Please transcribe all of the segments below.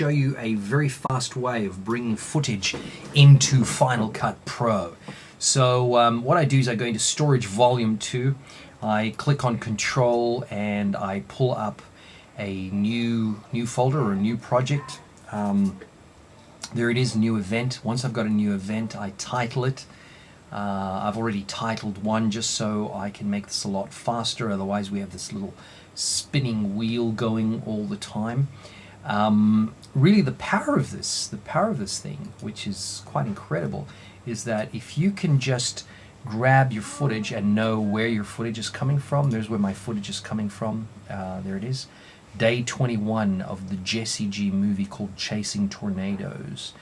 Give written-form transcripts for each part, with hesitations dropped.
show you a very fast way of bringing footage into Final Cut Pro. So what I do is I go into Storage Volume 2, I click on Control, and I pull up a new folder or a new project. There it is, new event. Once I've got a new event, I title it. I've already titled one just so I can make this a lot faster, otherwise we have this little spinning wheel going all the time. Really the power of this thing, which is quite incredible, is that if you can just grab your footage and know where your footage is coming from. There's where my footage is coming from. There it is. Day 21 of the Jessie G movie called Chasing Tornadoes.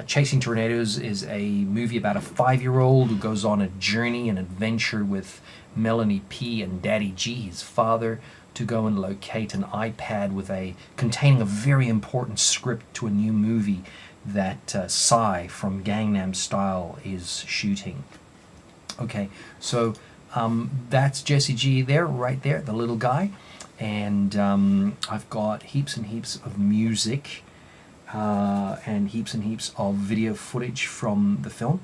Chasing Tornadoes is a movie about a 5-year-old who goes on a journey, an adventure with Melanie P and Daddy G, his father, to go and locate an iPad containing a very important script to a new movie that Psy from Gangnam Style is shooting. Okay, so that's Jessie G there, right there, the little guy. And I've got heaps and heaps of music and heaps of video footage from the film.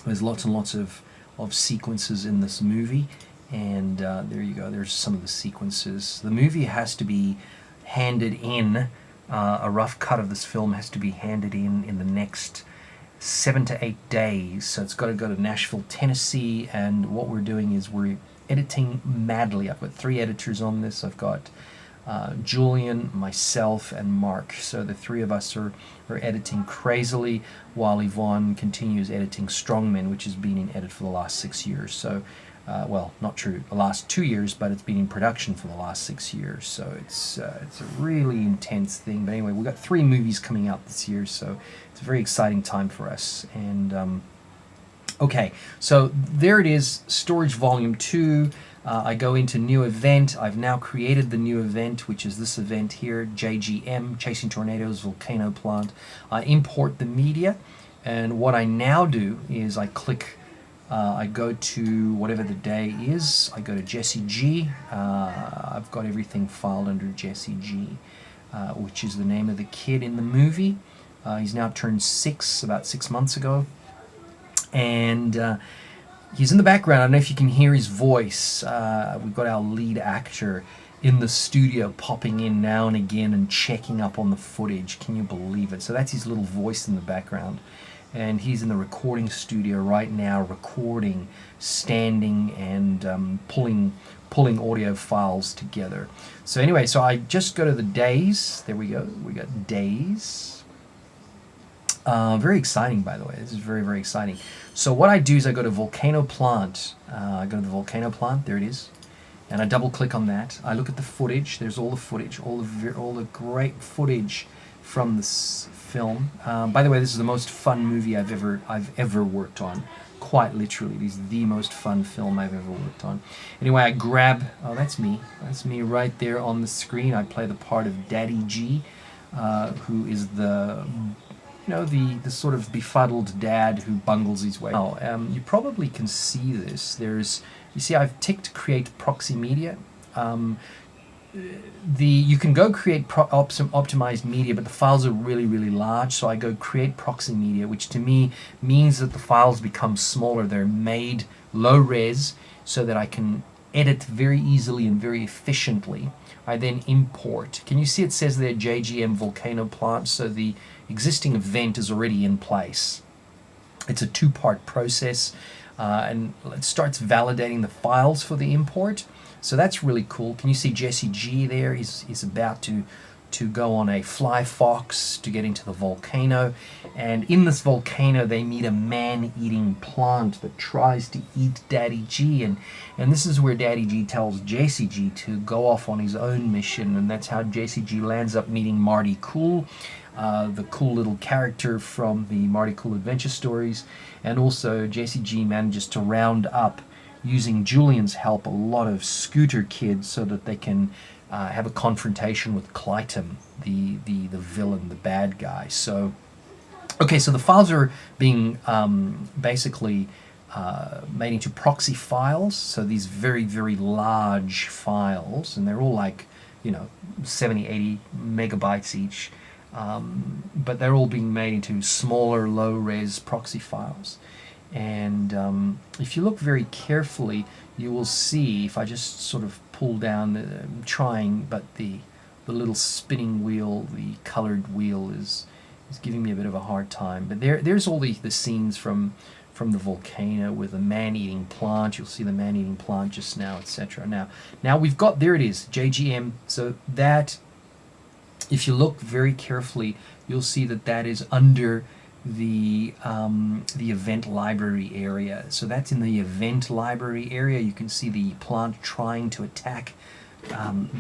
There's lots and lots of sequences in this movie, and there you go, there's some of the sequences. The movie has to be handed in, a rough cut of this film has to be handed in the next 7 to 8 days, so it's got to go to Nashville, Tennessee, and what we're doing is we're editing madly. I've got 3 editors on this. I've got Julian, myself, and Mark. So the 3 of us are editing crazily, while Yvonne continues editing Strongmen, which has been in edit for the last 6 years. So, well, not true, the last 2 years, but it's been in production for the last 6 years. So it's a really intense thing. But anyway, we've got 3 movies coming out this year, so it's a very exciting time for us. And okay, so there it is, Storage Volume 2. I go into New Event. I've now created the new event, which is this event here, JGM, Chasing Tornadoes Volcano Plant. I import the media, and what I now do is I click, I go to whatever the day is, I go to Jessie G. I've got everything filed under Jessie G, which is the name of the kid in the movie. He's now turned 6, about 6 months ago. And he's in the background. I don't know if you can hear his voice. We've got our lead actor in the studio popping in now and again and checking up on the footage. Can you believe it? So that's his little voice in the background. And he's in the recording studio right now, recording, standing, and pulling audio files together. So anyway, so I just go to the days. There we go. We got days. Very exciting, by the way. This is very, very exciting. So what I do is I go to Volcano Plant. I go to the Volcano Plant. There it is. And I double click on that. I look at the footage. There's all the footage, all the great footage from this film. By the way, this is the most fun movie I've ever worked on. Quite literally, it is the most fun film I've ever worked on. Anyway, I grab. Oh, that's me. That's me right there on the screen. I play the part of Daddy G, who is the the sort of befuddled dad who bungles his way. Now, you probably can see this. You see I've ticked create proxy media. You can go create optimized media, but the files are really, really large, so I go create proxy media, which to me means that the files become smaller. They're made low res so that I can edit very easily and very efficiently. I then import. Can you see it says there JGM Volcano Plant? So the existing event is already in place. It's a 2-part process, and it starts validating the files for the import. So that's really cool. Can you see Jessie G there? He's about to go on a fly fox to get into the volcano, and in this volcano they meet a man-eating plant that tries to eat Daddy G, and this is where Daddy G tells Jessie G to go off on his own mission, and that's how Jessie G lands up meeting Marty Cool, the cool little character from the Marty Cool Adventure Stories, and also Jessie G manages to round up, using Julian's help, a lot of scooter kids so that they can have a confrontation with Clytum, the villain, the bad guy. So, okay, so the files are being basically made into proxy files. So these very, very large files, and they're all like 70, 80 megabytes each. but they're all being made into smaller, low-res proxy files. And if you look very carefully, you will see, if I just sort of pull down, I'm trying, but the little spinning wheel, the colored wheel is giving me a bit of a hard time. But there's all the scenes from the volcano with the man-eating plant. You'll see the man-eating plant just now, etc. Now we've got, there it is, JGM. So that, if you look very carefully, you'll see that that is under the event library area. So that's in the event library area. You can see the plant trying to attack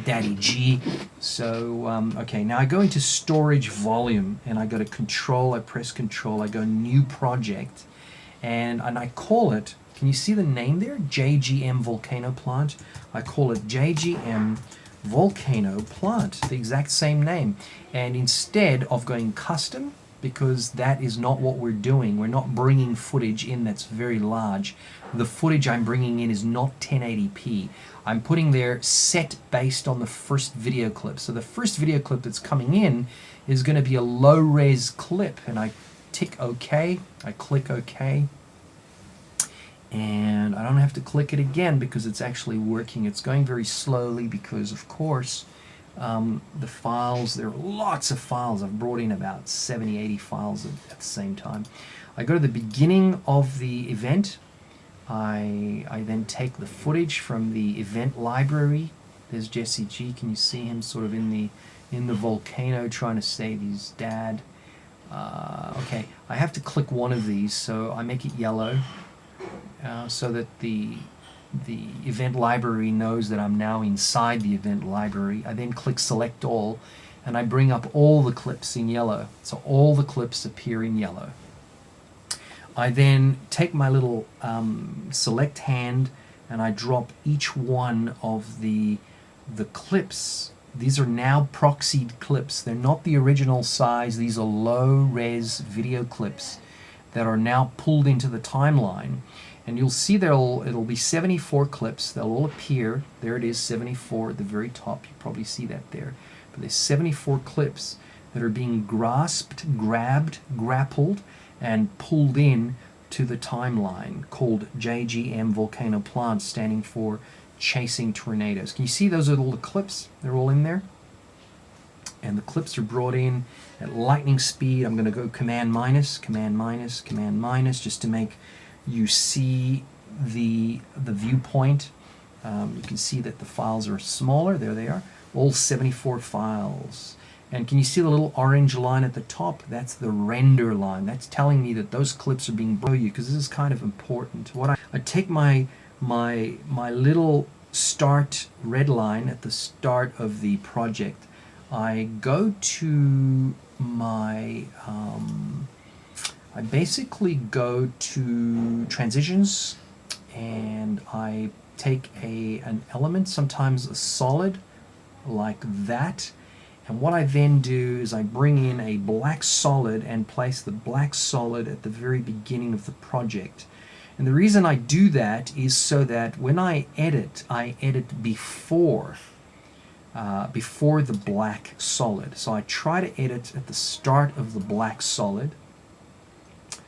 Daddy G. So okay, now I go into storage volume and I go to control, I press control, I go new project, and I call it, can you see the name there? JGM Volcano Plant. I call it JGM Volcano Plant, the exact same name. And instead of going custom, because that is not what we're doing, we're not bringing footage in that's very large. The footage I'm bringing in is not 1080p. I'm putting there set based on the first video clip. So the first video clip that's coming in is going to be a low-res clip, and I tick OK, I click OK, and I don't have to click it again because it's actually working. It's going very slowly because, of course, the files, there are lots of files. I've brought in about 70, 80 files at the same time. I go to the beginning of the event. I then take the footage from the event library. There's Jesse G. Can you see him sort of in the volcano trying to save his dad? Okay, I have to click one of these, so I make it yellow so that the event library knows that I'm now inside the event library. I then click select all, and I bring up all the clips in yellow. So all the clips appear in yellow. I then take my little select hand and I drop each one of the clips. These are now proxied clips. They're not the original size. These are low-res video clips that are now pulled into the timeline. And you'll see it'll be 74 clips. They'll all appear. There it is, 74 at the very top. You probably see that there. But there's 74 clips that are being grasped, grabbed, grappled, and pulled in to the timeline, called JGM Volcano Plant, standing for Chasing Tornadoes. Can you see those are all the clips? They're all in there. And the clips are brought in at lightning speed. I'm going to go command minus, command minus, command minus, just to make you see the viewpoint. You can see that the files are smaller. There they are. All 74 files. And can you see the little orange line at the top? That's the render line. That's telling me that those clips are being brought to you, because this is kind of important. What I take my little start red line at the start of the project. I go to my I basically go to transitions, and I take an element, sometimes a solid like that, and what I then do is I bring in a black solid and place the black solid at the very beginning of the project. And the reason I do that is so that when I edit before the black solid. So I try to edit at the start of the black solid.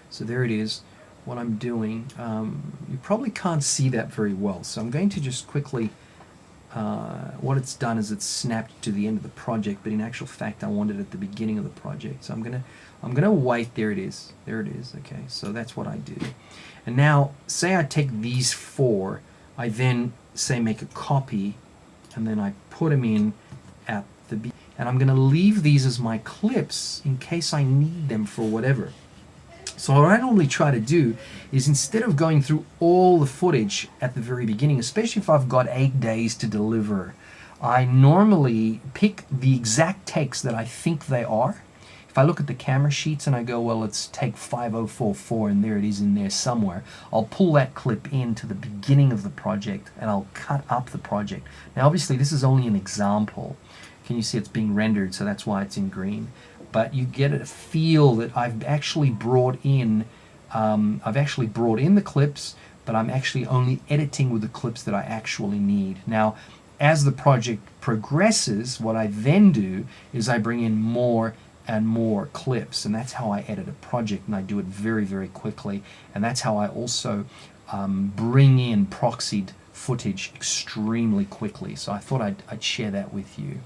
So there it is, what I'm doing. You probably can't see that very well, so I'm going to just quickly, what it's done is it's snapped to the end of the project, but in actual fact I want it at the beginning of the project. So I'm gonna wait. There it is. There it is. Okay, so that's what I do. And now, say I take these four, I then say make a copy, and then I put them in at the beginning. And I'm gonna leave these as my clips in case I need them for whatever. So what I normally try to do is, instead of going through all the footage at the very beginning, especially if I've got 8 days to deliver, I normally pick the exact takes that I think they are. If I look at the camera sheets and I go, well, it's take 5044, and there it is in there somewhere, I'll pull that clip into the beginning of the project and I'll cut up the project. Now obviously this is only an example. Can you see it's being rendered, so that's why it's in green. But you get a feel that I've actually brought in the clips, but I'm actually only editing with the clips that I actually need. Now, as the project progresses, what I then do is I bring in more and more clips, and that's how I edit a project, and I do it very, very quickly. And that's how I also bring in proxied footage extremely quickly. So I thought I'd share that with you.